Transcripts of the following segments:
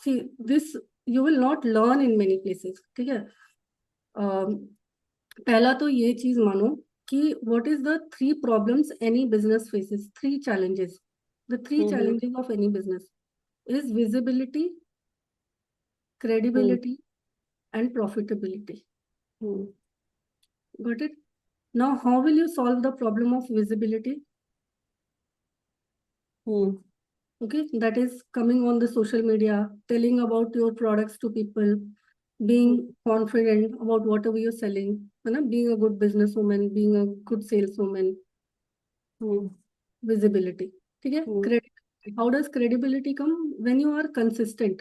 See this you will not learn in many places, ठीक है। पहला तो ये चीज मानो कि what is the three problems any business faces, three challenges, the three hmm challenges of any business is visibility, hmm credibility, and profitability. Hmm Got it? Now, how will you solve the problem of visibility? Hmm Okay, that is coming on the social media, telling about your products to people, being confident about whatever you're selling, है ना? Being a good businesswoman, being a good saleswoman, hmm visibility. ठीक है? हम्म Credibility. How does credibility come? When you are consistent.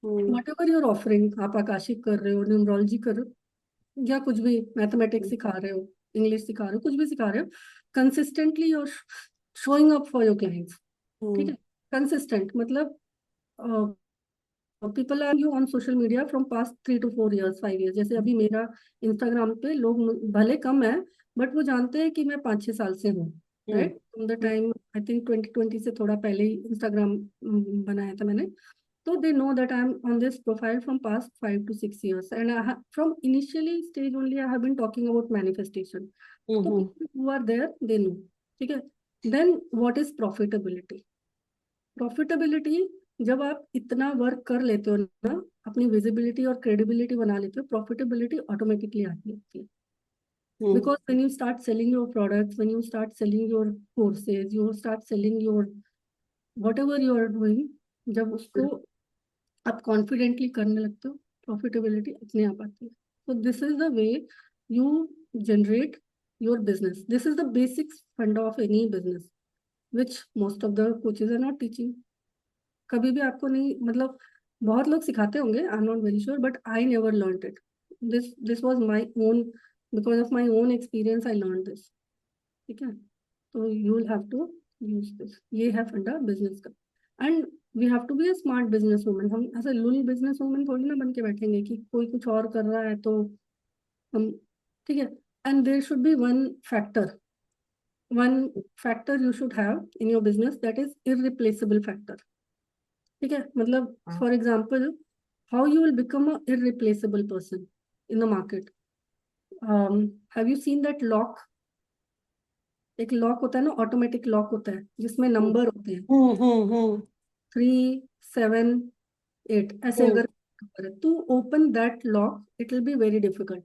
Hmm Whatever you're offering, आप Akashic कर रहे हो, numerology कर रहे हो, या कुछ भी मैथमेटिक्स सिखा रहे हो, इंग्लिश सिखा रहे हो, कुछ भी सिखा रहे हो, consistently you're showing up for your clients. ठीक हम्म है? कंसिस्टेंट मतलब people are you on social media from past 3 to 4 years, 5 years. जैसे अभी मेरा इंस्टाग्राम पे लोग भले कम है, बट वो जानते हैं कि मैं 5-6 साल से हूँ, hmm right, from the time I think 2020 से थोड़ा पहले ही इंस्टाग्राम बनाया था मैंने. So they know that I'm on this profile from past 5 to 6 years, and from initially stage only I have been talking about manifestation. So hmm people who are there, they know. ठीक है. Then what is profitability? Profitability, जब आप इतना work कर लेते हो ना, अपनी विजिबिलिटी और क्रेडिबिलिटी बना लेते हो, प्रॉफिटेबिलिटी ऑटोमेटिकली आती है. हम्म Because when you start selling your products, when you start selling your courses, you start selling your whatever you are doing, जब उसको आप कॉन्फिडेंटली करने लगते हो, प्रॉफिटेबिलिटी अपने आप आती है. तो this is the way you generate your business. This is the basic funda of any business which most of the coaches are not teaching. कभी भी आपको नहीं, मतलब बहुत लोग सिखाते होंगे, I am not very sure, but I never learn it. This was my own, because of my own experience I learn this. ठीक है. तो you will have to use this. ये है फंडा बिजनेस का. And we have to be a smart business women. हम ऐसे लुल business women थोड़ी ना बन के बैठेंगे कि कोई कुछ और कर रहा है तो हम. ठीक है. And there should be one factor you should have in your business, that is irreplaceable factor. ठीक है. मतलब for example, how you will become a irreplaceable person in the market. Have you seen that lock? एक lock होता है ना, automatic lock होता है जिसमें नंबर होते हैं, हम्म 3, 7, 8 ऐसे. हम्म अगर to open that lock, it will be very difficult.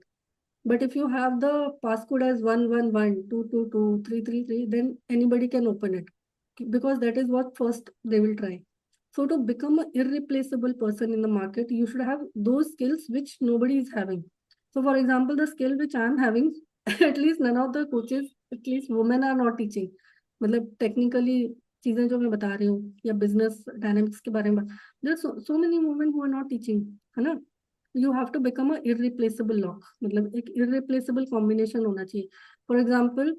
But if you have the passcode as 111, 222, 333, then anybody can open it, because that is what first they will try. So to become an irreplaceable person in the market, you should have those skills which nobody is having. So for example, the skill which I am having, at least none of the coaches, at least women, are not teaching. मतलब technically चीजें जो मैं बता रही हूँ या business dynamics के बारे में, there so many women who are not teaching, है ना. You have to become a irreplaceable lock, मतलब एक इररिप्लेसेबल कॉम्बिनेशन होना चाहिए. For example,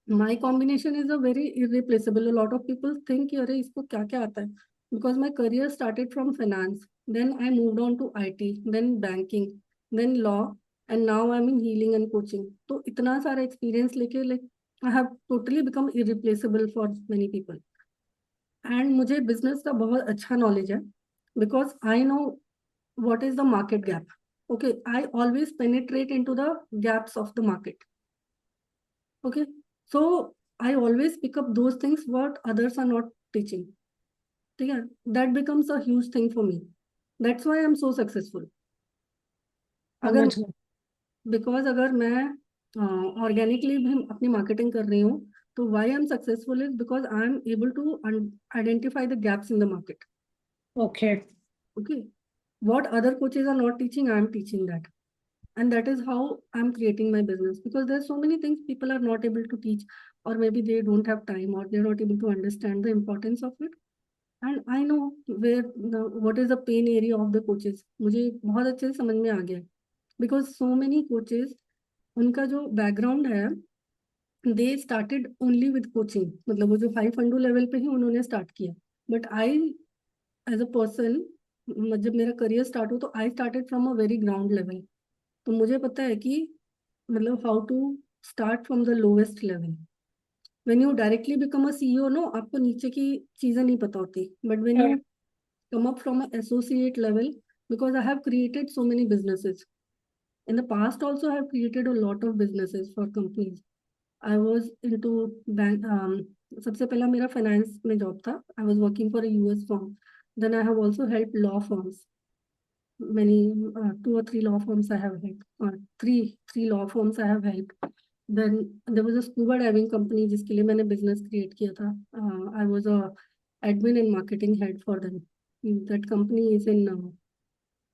my combination is a very irreplaceable. Lot of people think कि अरे इसको क्या क्या आता है, because my career started from finance, then I moved on to IT, then banking, then law, and now I am in healing and coaching. तो इतना सारा एक्सपीरियंस लेके, like I have totally become irreplaceable for many people. And मुझे business का बहुत अच्छा knowledge है, because I know what is the market gap. Okay, I always penetrate into the gaps of the market. Okay, so I always pick up those things what others are not teaching. ठीक है. That becomes a huge thing for me. That's why I'm so successful. अगर, समझ गई। Because अगर मैं organically भी अपनी marketing कर रही हूँ, तो why I'm successful is because I'm able to identify the gaps in the market. Okay Okay, what other coaches are not teaching, I'm teaching that. And that is how I'm creating my business, because there's so many things people are not able to teach, or maybe they don't have time, or they're not able to understand the importance of it. And I know what is the pain area of the coaches. मुझे बहुत अच्छे से समझ में आ गया, because so many coaches, उनका जो background है, they started only with coaching. मतलब वो जो हाई फंडू लेवल पे ही उन्होंने स्टार्ट किया. But I as a person, जब मेरा करियर स्टार्ट हो, तो I started from a very ground level. तो मुझे पता है कि मतलब how to start from the lowest level. When you directly become a CEO, no, आपको नीचे की चीजें नहीं पता होती, but when you come up from an associate level because I have created so many businesses. In the past also, I have created a lot of businesses for companies. I was into bank. सबसे पहला मेरा finance में job था. I was working for a US firm. Then I have also helped law firms. Many 2 or 3 law firms I have helped. Three law firms I have helped. Then there was a scuba diving company जिसके लिए मैंने business create किया था. I was a admin and marketing head for them. That company is in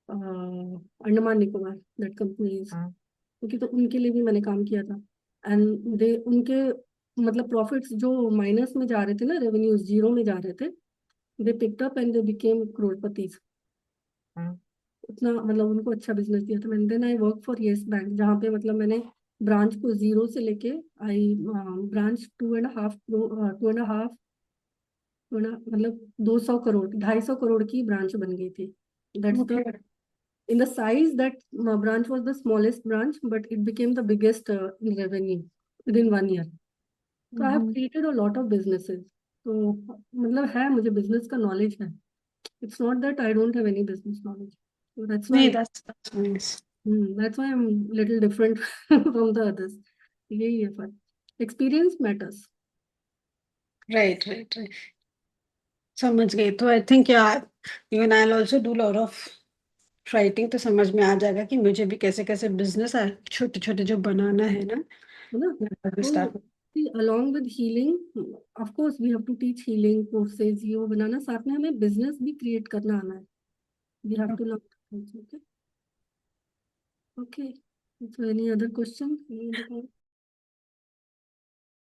Andaman Nicobar. That company is. क्योंकि तो उनके लिए भी मैंने काम किया था. एंड दे उनके मतलब प्रॉफिट्स जो माइनस में जा रहे थे ना, रेवेन्यूज जीरो में जा रहे थे, they picked up and they became करोड़पतिस. उतना मतलब उनको अच्छा बिजनेस दिया था मैंने. Then I work for Yes Bank, जहाँ पे मतलब मैंने ब्रांच को जीरो से लेके आई ब्रांच 2.5 मतलब 200 करोड़ 250 करोड़ की ब्रांच बन गई थी. That's the Okay. in the size that branch was the smallest branch, but it became the biggest in revenue within 1 year. So I have created a lot of businesses. तो मतलब है, मुझे business का knowledge है. It's not that I don't have any business knowledge. So that's why नहीं, that's nice. that's why I'm little different from the others. यही है फर्क. Experience matters. Right, right, right. समझ गई. तो आई थिंक यार even I also do lot of writing, तो समझ में आ जाएगा कि मुझे भी कैसे कैसे बिजनेस है छोटे छोटे जो बनाना है ना. है ना? Start. See, along with healing, of course we have to teach healing courses, ये वो बनाना, साथ में हमें business भी create करना आना है. We have to learn. Okay. Okay. So any other question? Any other comment?